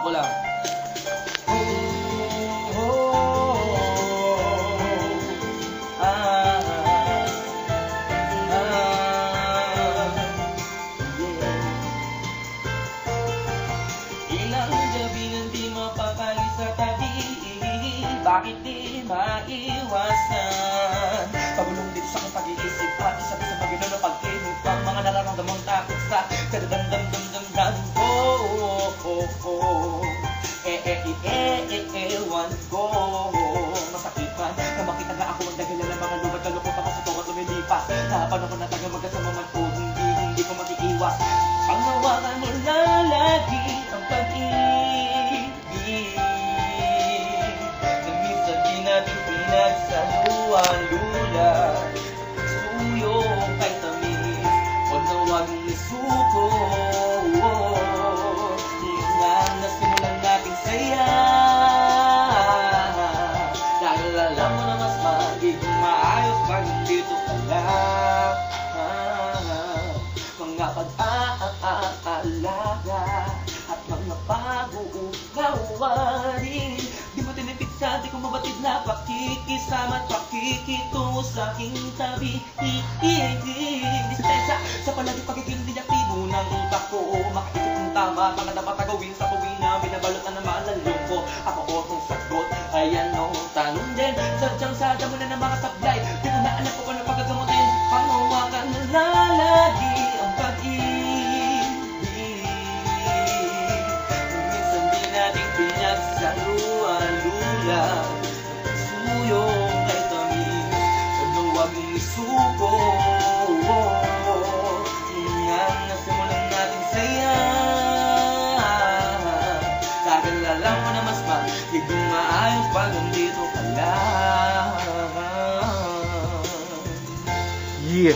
Sample lang. Ilang gabi nang di mapakali sa tabi, bakit di maiwasan? Pagulong dito sa aking pag-iisip at isabi sa Panginoon ang pag-ibig, ang mga nararamdamang takot sa kadadam-dam-dam-dam ko. Ewan ko, masakit man na makita na ako ang dahilan ng mga lumat na lupot ako sa tuwa lumilipas. Na panahon na taga magkasama man po, hindi ko mag-iiwas. Panghawakan mo na lagi ang pag-ibig na minsan di natin pinagsaluan-lula. Suyo kay tamis, huwag na huwag isuko. Tingnan na simulan nating saya, dahil alam mo na mas magiging maayos pag nandito ka lang. Mga pag-aalaga at mga pag-uugawarin, di mo tinipid sa di ko mabatid na pakikisama at pakikitungo sa aking tabi. Dispensa sa palagi pagiging diaktibo ng utak ko, makaisip ng tama, mga dapat agawin sa tuwing na binabalot na naman ang lungko. Ako o kung sagot ay ano, tanong din, sadyang sada mo na ng mga sablay, di ko na alam kung ano pagagamutin. Panghawakan na lalagi ang pag-ibig kung minsan di natin pinagsaluan-lula. Suyo kay tamis, huwag na huwag mong isuko. Ingan na simulan natin saya, dahil alam mo na mas magiging maayos pag nandito ka lang. Yeah.